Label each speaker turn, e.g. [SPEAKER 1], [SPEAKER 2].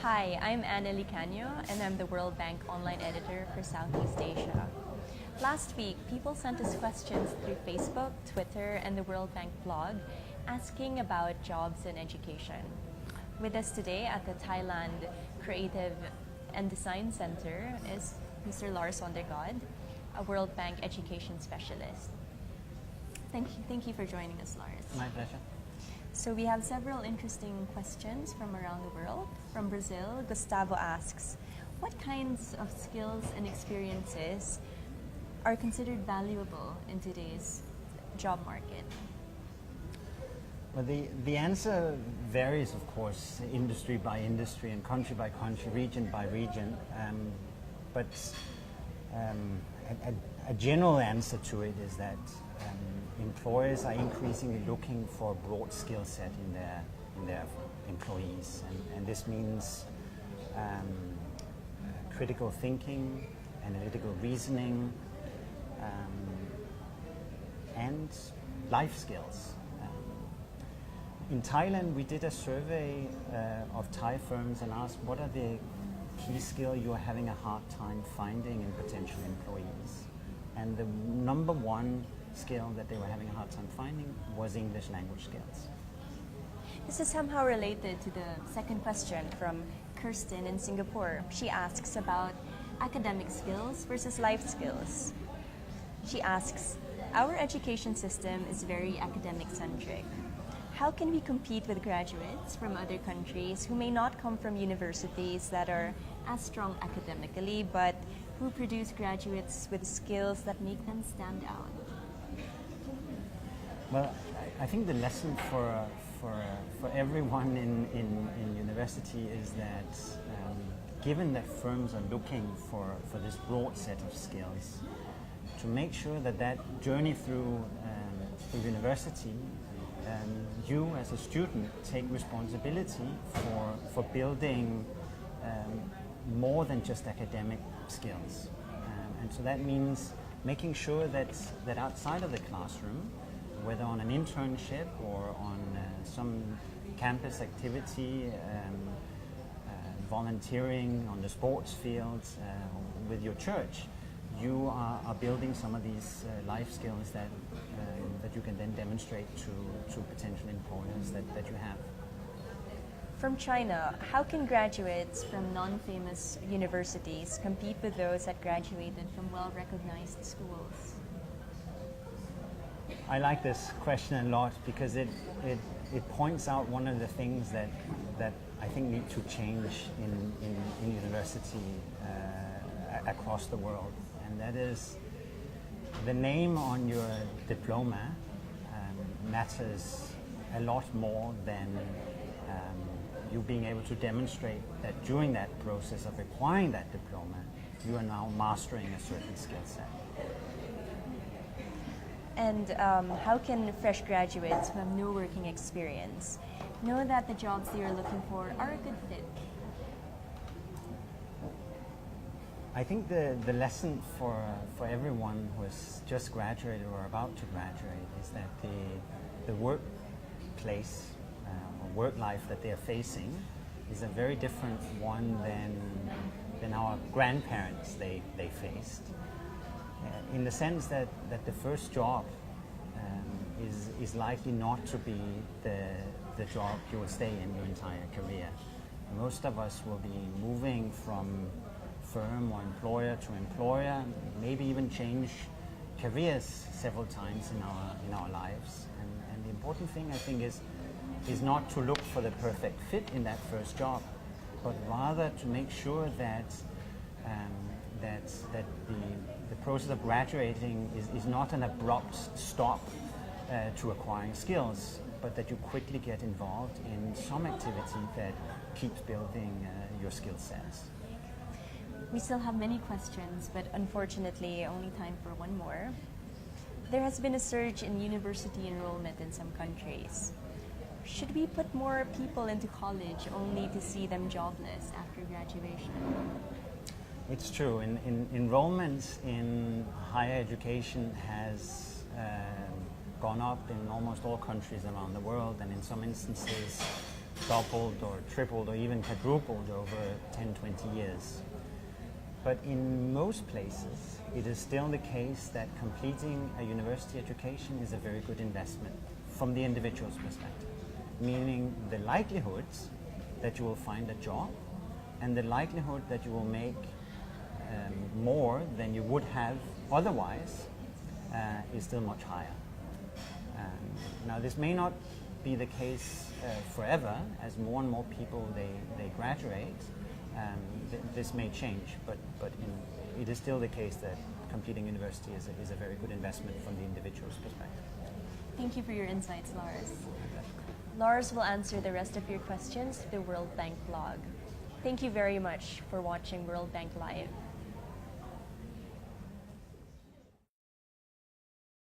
[SPEAKER 1] Hi, I'm Anna Licanio, and I'm the World Bank online editor for Southeast Asia. Last week, people sent us questions through Facebook, Twitter, and the World Bank blog asking about jobs and education. With us today at the Thailand Creative and Design Center is Mr. Lars Sondergaard, a World Bank education specialist. Thank you for joining us, Lars.
[SPEAKER 2] My pleasure.
[SPEAKER 1] So we have several interesting questions from around the world. From Brazil, Gustavo asks, what kinds of skills and experiences are considered valuable in today's job market?
[SPEAKER 2] Well, the answer varies, of course, industry by industry and country by country, region by region. But a general answer to it is that employers are increasingly looking for a broad skill set in their employees, and this means critical thinking, analytical reasoning, and life skills. In Thailand, we did a survey of Thai firms and asked what are the key skills you are having a hard time finding in potential employees. And the number one skill that they were having a hard time finding was English language skills.
[SPEAKER 1] This is somehow related to the second question from Kirsten in Singapore. She asks about academic skills versus life skills. She asks, our education system is very academic centric. How can we compete with graduates from other countries who may not come from universities that are as strong academically, but who produce graduates with skills that make them stand out?
[SPEAKER 2] Well, I think the lesson for everyone in university is that given that firms are looking for this broad set of skills, to make sure that journey through university, you as a student take responsibility for building more than just academic skills. And so that means making sure that outside of the classroom, whether on an internship or on some campus activity, volunteering on the sports fields, with your church, you are building some of these life skills that you can then demonstrate to potential employers that you have.
[SPEAKER 1] From China, how can graduates from non-famous universities compete with those that graduated from well-recognized schools?
[SPEAKER 2] I like this question a lot because it points out one of the things that I think need to change in university across the world, and that is the name on your diploma matters a lot more than you being able to demonstrate that during that process of acquiring that diploma, you are now mastering a certain skill set.
[SPEAKER 1] And how can fresh graduates who have no working experience know that the jobs they are looking for are a good fit?
[SPEAKER 2] I think the lesson for everyone who has just graduated or about to graduate is that the workplace or work life that they are facing is a very different one than our grandparents they faced. In the sense that the first job is likely not to be the job you will stay in your entire career. Most of us will be moving from firm or employer to employer, maybe even change careers several times in our lives. And the important thing, I think, is not to look for the perfect fit in that first job, but rather to make sure that the process of graduating is not an abrupt stop to acquiring skills, but that you quickly get involved in some activity that keeps building your skill sets.
[SPEAKER 1] We still have many questions, but unfortunately only time for one more. There has been a surge in university enrollment in some countries. Should we put more people into college only to see them jobless after graduation?
[SPEAKER 2] It's true. Enrollment in higher education has gone up in almost all countries around the world, and in some instances doubled or tripled or even quadrupled over 10, 20 years. But in most places, it is still the case that completing a university education is a very good investment from the individual's perspective, meaning the likelihoods that you will find a job and the likelihood that you will make more than you would have otherwise is still much higher. Now, this may not be the case forever, as more and more people they graduate. This may change, but it is still the case that completing university is a very good investment from the individual's perspective.
[SPEAKER 1] Thank you for your insights, Lars. Lars will answer the rest of your questions through the World Bank blog. Thank you very much for watching World Bank Live.